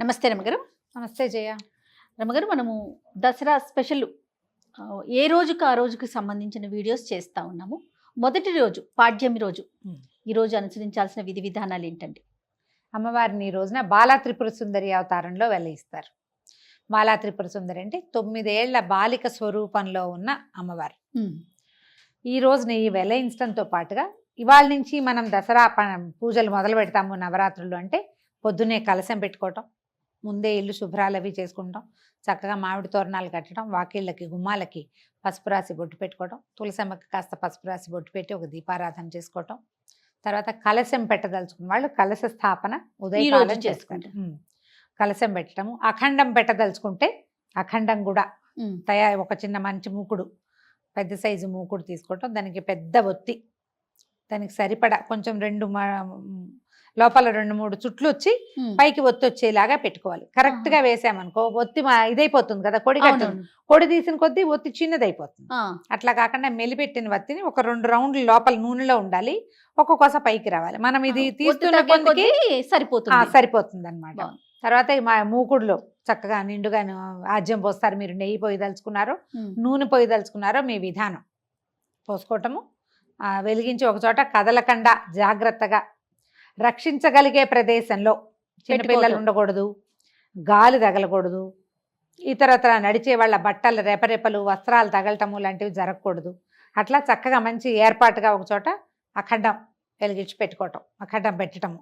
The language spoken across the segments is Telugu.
నమస్తే రమగారు. నమస్తే జయ. రమగారు, మనము దసరా స్పెషల్ ఏ రోజుకి ఆ రోజుకి సంబంధించిన వీడియోస్ చేస్తూ ఉన్నాము. మొదటి రోజు పాడ్యమి రోజు, ఈరోజు అనుసరించాల్సిన విధి విధానాలు ఏంటండి? అమ్మవారిని ఈ రోజున బాలా త్రిపుర సుందరి అవతారంలో వెలయిస్తారు. బాలా త్రిపుర సుందరి అంటే 9 ఏళ్ల బాలిక స్వరూపంలో ఉన్న అమ్మవారు. ఈ రోజున ఈ వెలయించడంతో పాటుగా ఇవాళ నుంచి మనం దసరా పూజలు మొదలు పెడతాము. నవరాత్రులు అంటే పొద్దున్నే కలశం పెట్టుకోవటం, ముందే ఇల్లు శుభ్రాలు అవి చేసుకుంటాం, చక్కగా మామిడి తోరణాలు కట్టడం, వాకిళ్ళకి గుమ్మాలకి పసుపు రాసి బొట్టు పెట్టుకోవటం, తులసమ్మకి కాస్త పసుపు రాసి బొట్టు పెట్టి ఒక దీపారాధన చేసుకోవటం, తర్వాత కలశం పెట్టదలుచుకున్న వాళ్ళు కలశ స్థాపన ఉదయం చేసుకుంటాం. కలశం పెట్టడము, అఖండం పెట్టదలుచుకుంటే అఖండం కూడా ఒక చిన్న మంచి మూకుడు, పెద్ద సైజు మూకుడు తీసుకోవటం, దానికి పెద్ద ఒత్తి, దానికి సరిపడా కొంచెం లోపల 2-3 చుట్లు వచ్చి పైకి ఒత్తి వచ్చేలాగా పెట్టుకోవాలి. కరెక్ట్ గా వేసామనుకో ఒత్తి ఇదైపోతుంది కదా, కొడి తీసిన కొద్దీ ఒత్తి చిన్నదైపోతుంది. అట్లా కాకుండా మెలిపెట్టిన వత్తిని ఒక 2 రౌండ్లు లోపల నూనెలో ఉండాలి, ఒక్కొక్కస పైకి రావాలి. మనం ఇది తీస్తున్న కొద్దికి సరిపోతుంది అనమాట. తర్వాత మా మూకుడులో చక్కగా నిండుగా ఆజ్యం పోస్తారు. మీరు నెయ్యి పోయదలుచుకున్నారో నూనె పోయదలుచుకున్నారో మీ విధానం పోసుకోవటము. వెలిగించి ఒక చోట కదలకుండా జాగ్రత్తగా రక్షించగలిగే ప్రదేశంలో, చిన్నపిల్లలు ఉండకూడదు, గాలి తగలకూడదు, ఇతరత్ర నడిచే వాళ్ళ బట్టలు రెపరెపలు వస్త్రాలు తగలటము లాంటివి జరగకూడదు. అట్లా చక్కగా మంచి ఏర్పాటుగా ఒక చోట అఖండం వెలిగించి పెట్టుకోవటం, అఖండం పెట్టడము.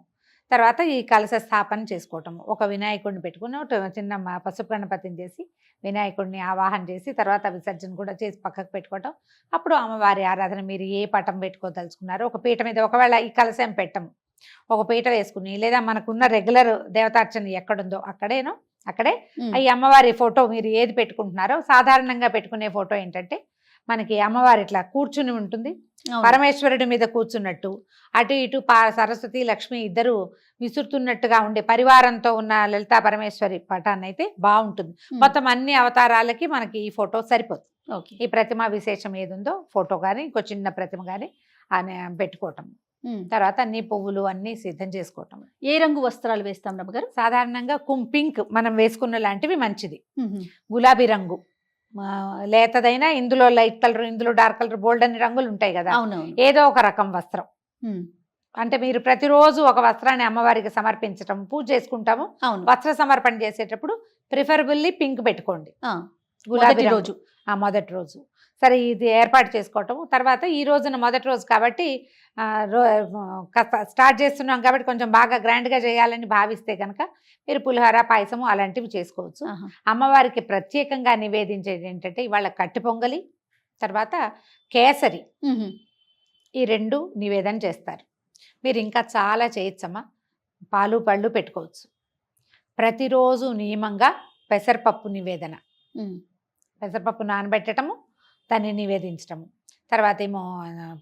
తర్వాత ఈ కలశ స్థాపన చేసుకోవటము. ఒక వినాయకుడిని పెట్టుకుని చిన్న పసుపు గణపతిని చేసి వినాయకుడిని ఆవాహన చేసి తర్వాత విసర్జన కూడా చేసి పక్కకు పెట్టుకోవటం. అప్పుడు అమ్మవారి ఆరాధన మీరు ఏ పటం పెట్టుకోదలుచుకున్నారో ఒక పీట మీద, ఒకవేళ ఈ కలశం పెట్టము, ఒక పీట వేసుకుని, లేదా మనకున్న రెగ్యులర్ దేవతార్చన ఎక్కడుందో అక్కడే ఈ అమ్మవారి ఫోటో మీరు ఏది పెట్టుకుంటున్నారో, సాధారణంగా పెట్టుకునే ఫోటో ఏంటంటే మనకి అమ్మవారి ఇట్లా కూర్చుని ఉంటుంది, పరమేశ్వరుడి మీద కూర్చున్నట్టు, అటు ఇటు సరస్వతి లక్ష్మి ఇద్దరు విసురుతున్నట్టుగా ఉండే పరివారంతో ఉన్న లలితా పరమేశ్వరి పటాన్ని అయితే బాగుంటుంది. మొత్తం అన్ని అవతారాలకి మనకి ఈ ఫోటో సరిపోతుంది. ఈ ప్రతిమ విశేషం ఏది ఉందో ఫోటో కానీ ఇంకో చిన్న ప్రతిమ కానీ పెట్టుకోవటం. తర్వాత అన్ని పువ్వులు అన్ని సిద్ధం చేసుకోవటం. ఏ రంగు వస్త్రాలు వేస్తాం రమ్మగారు? సాధారణంగా పింక్ మనం వేసుకున్న లాంటివి మంచిది. గులాబీ రంగు లేతదైనా, ఇందులో లైట్ కలర్, ఇందులో డార్క్ కలర్, బోల్డ్ అన్ని రంగులు ఉంటాయి కదా, ఏదో ఒక రకం వస్త్రం. అంటే మీరు ప్రతిరోజు ఒక వస్త్రాన్ని అమ్మవారికి సమర్పించటం, పూజ చేసుకుంటాము. వస్త్ర సమర్పణ చేసేటప్పుడు ప్రిఫరబుల్లీ పింక్ పెట్టుకోండి. గులాబీ రోజు మొదటి రోజు సరే ఇది ఏర్పాటు చేసుకోవటము. తర్వాత ఈ రోజున మొదటి రోజు కాబట్టి స్టార్ట్ చేస్తున్నాం కాబట్టి కొంచెం బాగా గ్రాండ్గా చేయాలని భావిస్తే కనుక మీరు పులిహోర, పాయసము అలాంటివి చేసుకోవచ్చు. అమ్మవారికి ప్రత్యేకంగా నివేదించేది ఏంటంటే ఇవాళ కట్టి పొంగలి, తర్వాత కేసరి, ఈ 2 నివేదన చేస్తారు. మీరు ఇంకా చాలా చేయొచ్చమ్మా. పాలు పళ్ళు పెట్టుకోవచ్చు. ప్రతిరోజు నియమంగా పెసరపప్పు నివేదన, పెసరపప్పు నానబెట్టడము, దాన్ని నివేదించటము. తర్వాత ఏమో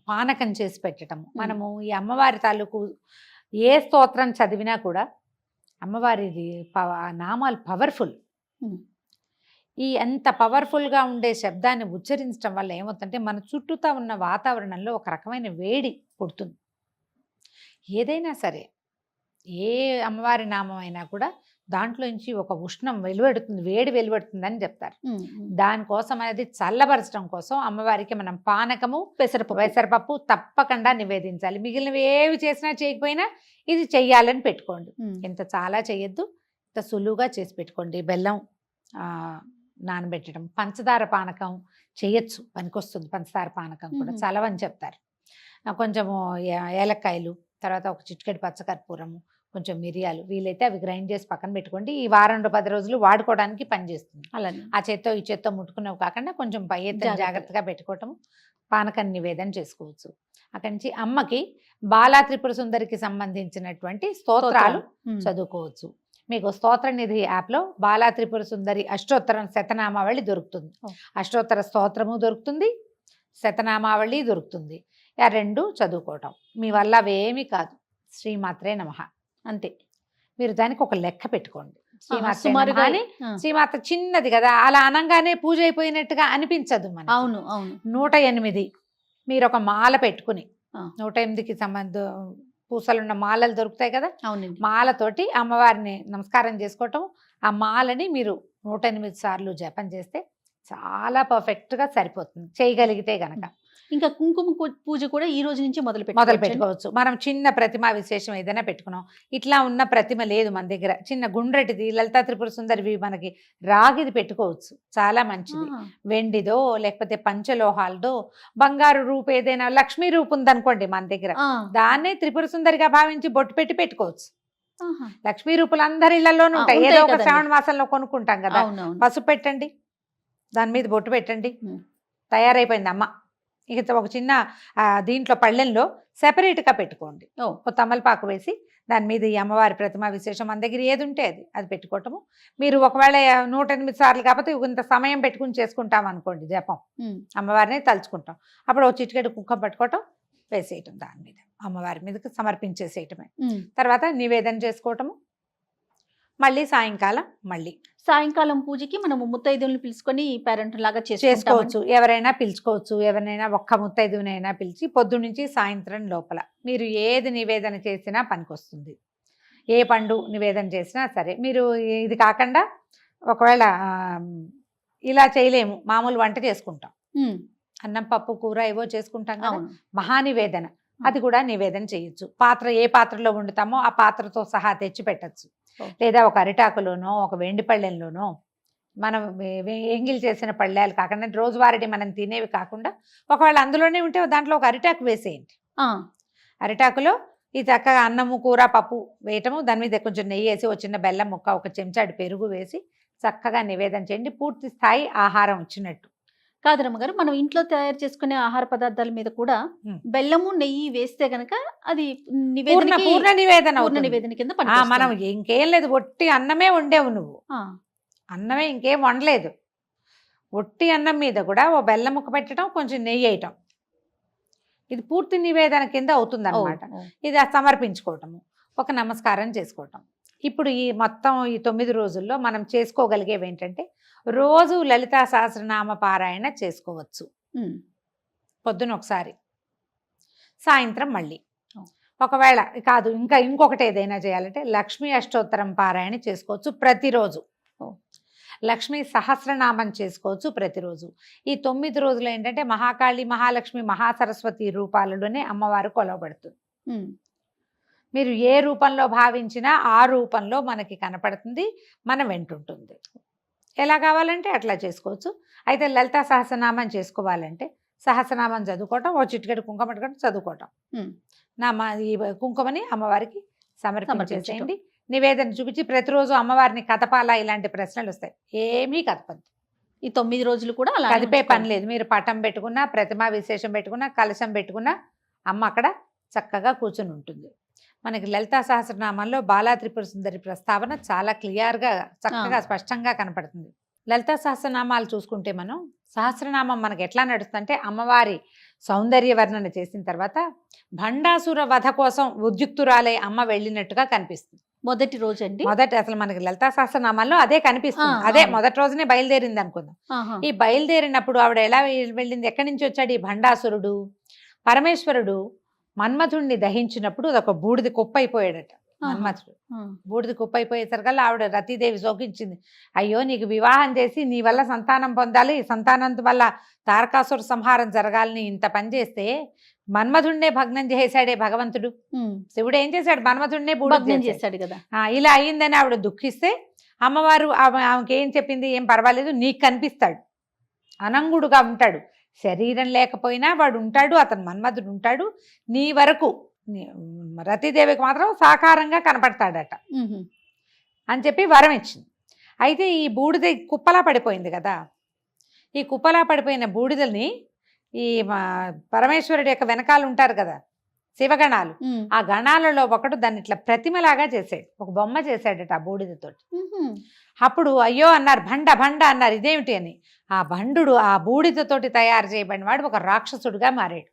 పానకం చేసి పెట్టడము. మనము ఈ అమ్మవారి తాలూకు ఏ స్తోత్రం చదివినా కూడా అమ్మవారిది నామాలు పవర్ఫుల్. ఈ అంత పవర్ఫుల్గా ఉండే శబ్దాన్ని ఉచ్చరించడం వల్ల ఏమవుతుందంటే మన చుట్టూతా ఉన్న వాతావరణంలో ఒక రకమైన వేడి పుడుతుంది. ఏదైనా సరే, ఏ అమ్మవారి నామం అయినా కూడా దాంట్లోంచి ఒక ఉష్ణం వెలువడుతుంది, వేడి వెలువడుతుంది అని చెప్తారు. దానికోసం అనేది చల్లబరచడం కోసం అమ్మవారికి మనం పానకము, పెసరపప్పు తప్పకుండా నివేదించాలి. మిగిలినవి ఏవి చేసినా చేయకపోయినా ఇది చెయ్యాలని పెట్టుకోండి. ఇంత చాలా చేయొద్దు, ఇంత సులువుగా చేసి పెట్టుకోండి. బెల్లం నానబెట్టడం, పంచదార పానకం చేయొచ్చు, పనికొస్తుంది. పంచదార పానకం కూడా చలవని చెప్తారు. కొంచెము ఏలక్కాయలు, తర్వాత ఒక చిటికెడు పచ్చకర్పూరము, కొంచెం మిరియాలు, వీలైతే అవి గ్రైండ్ చేసి పక్కన పెట్టుకోండి. ఈ వారం 10 రోజులు వాడుకోవడానికి పనిచేస్తుంది. అలానే ఆ చేత్తో ఈ చేత్తో ముట్టుకునేవి కాకుండా కొంచెం పై ఎత్తున జాగ్రత్తగా పెట్టుకోవటం, పానకాన్ని నివేదన చేసుకోవచ్చు. అక్కడి నుంచి అమ్మకి బాలా త్రిపుర సుందరికి సంబంధించినటువంటి స్తోత్రాలు చదువుకోవచ్చు. మీకు స్తోత్ర నిధి యాప్లో బాలా త్రిపుర సుందరి అష్టోత్తర శతనామావళి దొరుకుతుంది. అష్టోత్తర స్తోత్రము దొరుకుతుంది, శతనామావళి దొరుకుతుంది. ఆ 2 చదువుకోవటం మీ వల్ల అవేమీ కాదు. శ్రీమాత్రే నమః అంతే. మీరు దానికి ఒక లెక్క పెట్టుకోండి. శ్రీమాత చిన్నది కదా, అలా అనగానే పూజ అయిపోయినట్టుగా అనిపించదు మనకి. 108 మీరు ఒక మాల పెట్టుకుని 108కి పూసలున్న మాలలు దొరుకుతాయి కదా, అవునండి. మాలతోటి అమ్మవారిని నమస్కారం చేసుకోవటం. ఆ మాలని మీరు 108 సార్లు జపం చేస్తే చాలా పర్ఫెక్ట్గా సరిపోతుంది, చేయగలిగితే గనక. ఇంకా కుంకుమ పూజ కూడా ఈ రోజు నుంచి మొదలు పెట్టుకోవచ్చు. మనం చిన్న ప్రతిమ విశేషం ఏదైనా పెట్టుకున్నాం, ఇట్లా ఉన్న ప్రతిమ లేదు మన దగ్గర, చిన్న గుండ్రటిది లలితా త్రిపుర సుందరివి మనకి రాగిది పెట్టుకోవచ్చు, చాలా మంచిది. వెండిదో లేకపోతే పంచలోహాలదో బంగారు రూపు ఏదైనా లక్ష్మీ రూపు ఉందనుకోండి మన దగ్గర, దాన్నే త్రిపుర సుందరిగా భావించి బొట్టు పెట్టికోవచ్చు. లక్ష్మీ రూపులు అందరి ఇళ్లలోనూ ఉంటాయి, ఏదో ఒక శ్రావణ మాసంలో కొనుక్కుంటాం కదా. పసుపు పెట్టండి, దాని మీద బొట్టు పెట్టండి, తయారైపోయింది అమ్మ. ఇక ఒక చిన్న దీంట్లో పళ్ళెంలో సెపరేట్గా పెట్టుకోండి, ఒక తమలపాకు వేసి దాని మీద ఈ అమ్మవారి ప్రతిమ విశేషం మన దగ్గర ఏది ఉంటే అది పెట్టుకోవటము. మీరు ఒకవేళ 108 సార్లు కాకపోతే ఇంత సమయం పెట్టుకుని చేసుకుంటాం అనుకోండి జపం, అమ్మవారిని తలుచుకుంటాం, అప్పుడు ఒక చిటికెడు కుంకుమ పట్టుకోవటం, వేసేయటం దాని మీద, అమ్మవారి మీదకి సమర్పించేసేయటమే. తర్వాత నివేదన చేసుకోవటము. మళ్ళీ సాయంకాలం పూజకి మనము ముత్తైదువులను పిలుచుకొని పేరెంట్ లాగా చేసుకోవచ్చు. ఎవరైనా పిలుచుకోవచ్చు, ఎవరినైనా ఒక్క ముత్తైదువునైనా పిలిచి పొద్దునుంచి సాయంత్రం లోపల మీరు ఏది నివేదన చేసినా పనికొస్తుంది. ఏ పండు నివేదన చేసినా సరే. మీరు ఇది కాకుండా ఒకవేళ ఇలా చేయలేము, మామూలు వంట చేసుకుంటాం, అన్నం పప్పు కూర ఏవో చేసుకుంటాం కదా, మహానివేదన అది కూడా నివేదన చేయొచ్చు. పాత్ర ఏ పాత్రలో వండుతామో ఆ పాత్రతో సహా తెచ్చి పెట్టచ్చు. లేదా ఒక అరిటాకులోనో ఒక వెండి పళ్ళెంలోనో, మనం ఎంగిల్ చేసిన పళ్ళాలు కాకుండా రోజువారీ మనం తినేవి కాకుండా ఒకవేళ అందులోనే ఉంటే దాంట్లో ఒక అరిటాకు వేసేయండి. అరిటాకులో ఈ చక్కగా అన్నము కూర పప్పు వేయటము, దాని మీద కొంచెం నెయ్యి వేసి ఒక చిన్న బెల్లం ముక్క, ఒక చెంచాడు పెరుగు వేసి చక్కగా నివేదన చేయండి. పూర్తి స్థాయి ఆహారం వచ్చినట్టు. కాదు రమ్మగారు, మనం ఇంట్లో తయారు చేసుకునే ఆహార పదార్థాల మీద కూడా బెల్లము నెయ్యి వేస్తే గనక అది పూర్ణ నివేదన కింద మనం ఇంకేం లేదు, ఒట్టి అన్నమే వండేవు నువ్వు, అన్నమే ఇంకేం వండలేదు, ఒట్టి అన్నం మీద కూడా ఓ బెల్లం ముక్క పెట్టడం, కొంచెం నెయ్యి వేయటం, ఇది పూర్తి నివేదన కింద అవుతుంది అన్నమాట. ఇది సమర్పించుకోవటము, ఒక నమస్కారం చేసుకోవటం. ఇప్పుడు ఈ మొత్తం ఈ 9 రోజుల్లో మనం చేసుకోగలిగేవి ఏంటంటే, రోజు లలితా సహస్రనామ పారాయణ చేసుకోవచ్చు. పొద్దున ఒకసారి, సాయంత్రం మళ్ళీ. ఒకవేళ కాదు ఇంకొకటి ఏదైనా చేయాలంటే లక్ష్మీ అష్టోత్తరం పారాయణ చేసుకోవచ్చు ప్రతిరోజు. లక్ష్మీ సహస్రనామం చేసుకోవచ్చు ప్రతిరోజు. ఈ 9 రోజులు ఏంటంటే మహాకాళి, మహాలక్ష్మి, మహాసరస్వతి రూపాలలోనే అమ్మవారు కొలవబడుతుంది. మీరు ఏ రూపంలో భావించినా ఆ రూపంలో మనకి కనపడుతుంది, మన వెంటుంటుంది. ఎలా కావాలంటే అట్లా చేసుకోవచ్చు. అయితే లలితా సహస్రనామం చేసుకోవాలంటే సహస్రనామం చదువుకోవటం, ఓ చిటికెడు కుంకుమ పట్టుకోవడం, చదువుకోవటం. ఈ కుంకుమని అమ్మవారికి సమర్పించేసేయండి. నివేదన చూపించి ప్రతిరోజు అమ్మవారిని కదపాలా, ఇలాంటి ప్రశ్నలు వస్తాయి, ఏమీ కదపద్దు. ఈ 9 రోజులు కూడా అలా కదిపే పని లేదు. మీరు పటం పెట్టుకున్నా, ప్రతిమా విశేషం పెట్టుకున్నా, కలశం పెట్టుకున్నా అమ్మ అక్కడ చక్కగా కూర్చుని ఉంటుంది. మనకి లలితా సహస్రనామంలో బాలా త్రిపుర సుందరి ప్రస్తావన చాలా క్లియర్గా చక్కగా స్పష్టంగా కనపడుతుంది. లలితా సహస్రనామాలు చూసుకుంటే మనం సహస్రనామం మనకి ఎట్లా నడుస్తుందంటే, అమ్మవారి సౌందర్య వర్ణన చేసిన తర్వాత భండాసుర వధ కోసం ఉద్యుక్తురాలే అమ్మ వెళ్ళినట్టుగా కనిపిస్తుంది. మొదటి రోజు అండి, అసలు మనకి లలితా సహస్రనామాల్లో అదే కనిపిస్తుంది. అదే మొదటి రోజునే బయలుదేరింది అనుకుందాం. ఈ బయలుదేరినప్పుడు ఆవిడ ఎలా వెళ్ళింది, ఎక్కడి నుంచి వచ్చాడు ఈ భండాసురుడు? పరమేశ్వరుడు మన్మథుడిని దహించినప్పుడు అదొక బూడిది కుప్ప అయిపోయాడట. మన్మథుడు బూడిది కుప్ప అయిపోయేసరికల్లా ఆవిడ రతీదేవి శోకించింది. అయ్యో, నీకు వివాహం చేసి నీ వల్ల సంతానం పొందాలి, సంతానం వల్ల తారకాసుర సంహారం జరగాలని ఇంత పని చేస్తే మన్మథుడినే భగ్నం చేశాడే భగవంతుడు. శివుడు ఏం చేశాడు? మన్మథుడినే భగ్నం చేశాడు కదా. ఇలా అయ్యిందని ఆవిడ దుఃఖిస్తే అమ్మవారు ఆమెకి ఏం చెప్పింది, ఏం పర్వాలేదు, నీకు కనిపిస్తాడు, అనంగుడుగా ఉంటాడు, శరీరం లేకపోయినా వాడు ఉంటాడు, అతను మన్మథుడు ఉంటాడు, నీ వరకు రతీదేవికి మాత్రం సాకారంగా కనపడతాడట అని చెప్పి వరం ఇచ్చింది. అయితే ఈ బూడిద కుప్పలా పడిపోయింది కదా, ఈ కుప్పలా పడిపోయిన బూడిదని ఈ పరమేశ్వరుడి యొక్క వెనకాల ఉంటారు కదా శివగణాలు, ఆ గణాలలో ఒకడు దాన్ని ఇట్లా ప్రతిమలాగా చేసాడు, ఒక బొమ్మ చేశాడట ఆ బూడిదతోటి. అప్పుడు అయ్యో అన్నారు, భండ భండ అన్నారు, ఇదేమిటి అని. ఆ భండు ఆ బూడిదతోటి తయారు చేయబడిన వాడు ఒక రాక్షసుడుగా మారాడు.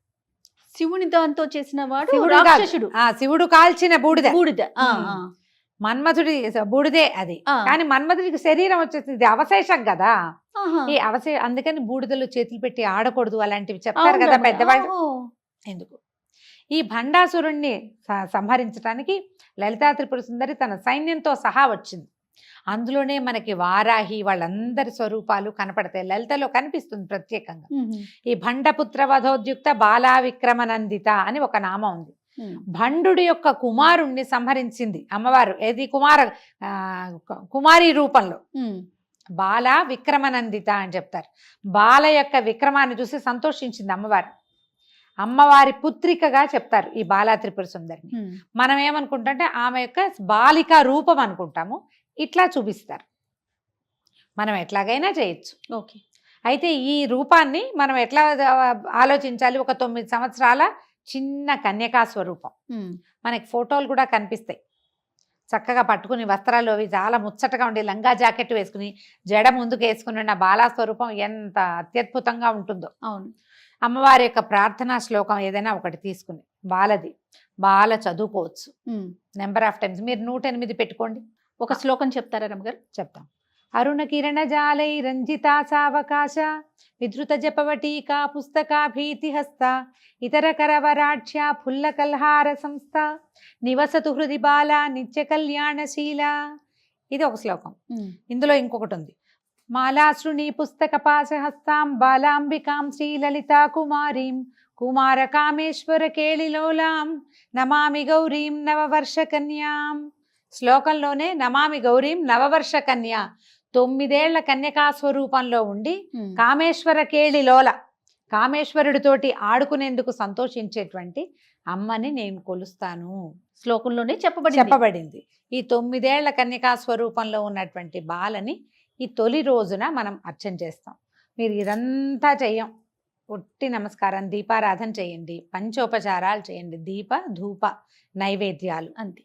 శివుని దాంతో చేసిన వాడు రాక్షసుడు. శివుడు కాల్చిన బూడిద మన్మథుడి బూడిదే అది. కానీ మన్మథుడికి శరీరం వచ్చేసి ఇది అవశేషం కదా, ఈ అందుకని బూడిదలో చేతులు పెట్టి ఆడకూడదు అలాంటివి చెప్తారు కదా పెద్దవాళ్ళు. ఎందుకు? ఈ భండాసురుణ్ణి సంహరించడానికి లలితా త్రిపుర సుందరి తన సైన్యంతో సహా వచ్చింది. అందులోనే మనకి వారాహి వాళ్ళందరి స్వరూపాలు కనపడతాయి. లలితలో కనిపిస్తుంది ప్రత్యేకంగా. ఈ భండపుత్ర వధోద్యుక్త బాలా విక్రమనందిత అని ఒక నామం ఉంది. భండుడి యొక్క కుమారుణ్ణి సంహరించింది అమ్మవారు. ఏది కుమారి రూపంలో. బాల విక్రమనందిత అని చెప్తారు. బాల యొక్క విక్రమాన్ని చూసి సంతోషించింది అమ్మవారు. అమ్మవారి పుత్రికగా చెప్తారు ఈ బాలా త్రిపుర సుందరిని. మనం ఏమనుకుంటే ఆమె యొక్క బాలిక రూపం అనుకుంటాము. ఇట్లా చూపిస్తారు. మనం ఎట్లాగైనా చేయొచ్చు. ఓకే. అయితే ఈ రూపాన్ని మనం ఎట్లా ఆలోచించాలి? ఒక 9 సంవత్సరాల చిన్న కన్యకా స్వరూపం. మనకి ఫోటోలు కూడా కనిపిస్తాయి. చక్కగా పట్టుకుని వస్త్రాలు అవి చాలా ముచ్చటగా ఉండి లంగా జాకెట్ వేసుకుని జడ ముందుకు వేసుకుని ఉన్న బాలా స్వరూపం ఎంత అత్యద్భుతంగా ఉంటుందో. అవును. అమ్మవారి యొక్క ప్రార్థనా శ్లోకం ఏదైనా ఒకటి తీసుకుని బాల చదువుకోవచ్చు. నెంబర్ ఆఫ్ టైమ్స్ మీరు 108 పెట్టుకోండి. ఒక శ్లోకం చెప్తారా రమ్మగారు? చెప్తాం. అరుణ కిరణ జాలై రంజితా సావకాశ విధృత జపవటీకా పుస్తకా భీతిహస్త ఇతర కరవరాఢ్య ఫుల్ల కల్హార సంస్థ నివసతు హృది బాల నిత్య కళ్యాణశీల. ఇది ఒక శ్లోకం. ఇందులో ఇంకొకటి ఉంది. మాలాశ్రుణి పుస్తక పాశహస్తాం బాలాంబికాం శ్రీలలితా కుమారీం కుమార కామేశ్వర కేళిలోలాం నమామి గౌరీం నవవర్ష కన్యాం. శ్లోకంలోనే నమామి గౌరీం నవవర్ష కన్య, 9 ఏళ్ల కన్యకా స్వరూపంలో ఉండి కామేశ్వర కేళిలోల, కామేశ్వరుడితోటి ఆడుకునేందుకు సంతోషించేటువంటి అమ్మని నేను కొలుస్తాను. శ్లోకంలోనే చెప్పబడింది. ఈ 9 ఏళ్ల కన్యకా స్వరూపంలో ఉన్నటువంటి బాలని ఈ తొలి రోజున మనం అర్చన చేస్తాం. మీరు ఇదంతా చెయ్యం. ఒట్టి నమస్కారం, దీపారాధన చేయండి, పంచోపచారాలు చేయండి, దీప ధూప నైవేద్యాలు అంతే.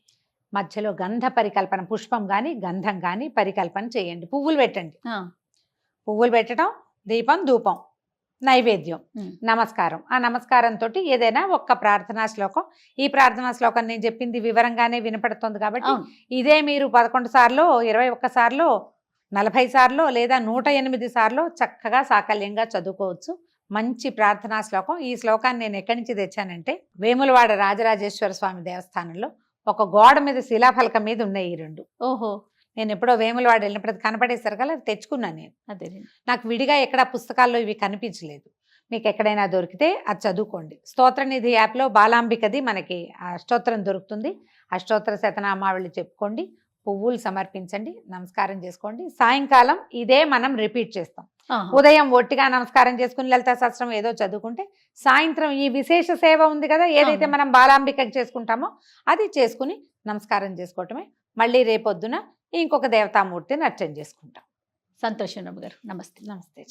మధ్యలో గంధ పరికల్పన, పుష్పం కానీ గంధం కానీ పరికల్పన చేయండి. పువ్వులు పెట్టండి. పువ్వులు పెట్టడం, దీపం ధూపం నైవేద్యం, నమస్కారం. ఆ నమస్కారంతో ఏదైనా ఒక్క ప్రార్థనా శ్లోకం. ఈ ప్రార్థనా శ్లోకం నేను చెప్పింది వివరంగానే వినపడుతుంది కాబట్టి ఇదే మీరు 11 సార్లు, 21 సార్లు, 40 సార్లు లేదా 108 సార్లు చక్కగా సాకల్యంగా చదువుకోవచ్చు. మంచి ప్రార్థనా శ్లోకం. ఈ శ్లోకాన్ని నేను ఎక్కడి నుంచి తెచ్చానంటే వేములవాడ రాజరాజేశ్వర స్వామి దేవస్థానంలో ఒక గోడ మీద శిలాఫలకం మీద ఉన్నాయి ఈ 2. ఓహో. నేను ఎప్పుడో వేములవాడ వెళ్ళినప్పుడు అది కనపడేసరికి కదా తెచ్చుకున్నాను నేను. అదే నాకు విడిగా ఎక్కడ పుస్తకాల్లో ఇవి కనిపించలేదు. మీకు ఎక్కడైనా దొరికితే అది చదువుకోండి. స్తోత్రనిధి యాప్లో బాలాంబికది మనకి అష్టోత్తరం దొరుకుతుంది. అష్టోత్తర శతనామావళి చెప్పుకోండి, పువ్వులు సమర్పించండి, నమస్కారం చేసుకోండి. సాయంకాలం ఇదే మనం రిపీట్ చేస్తాం. ఉదయం ఒట్టిగా నమస్కారం చేసుకుని లలితా సహస్రం ఏదో చదువుకుంటే, సాయంత్రం ఈ విశేష సేవ ఉంది కదా, ఏదైతే మనం బాలాంబికకి చేసుకుంటామో అది చేసుకుని నమస్కారం చేసుకోవటమే. మళ్ళీ రేపొద్దున ఇంకొక దేవతామూర్తిని అర్చన చేసుకుంటాం. సంతోషం రమ్మ గారు. నమస్తే. నమస్తే.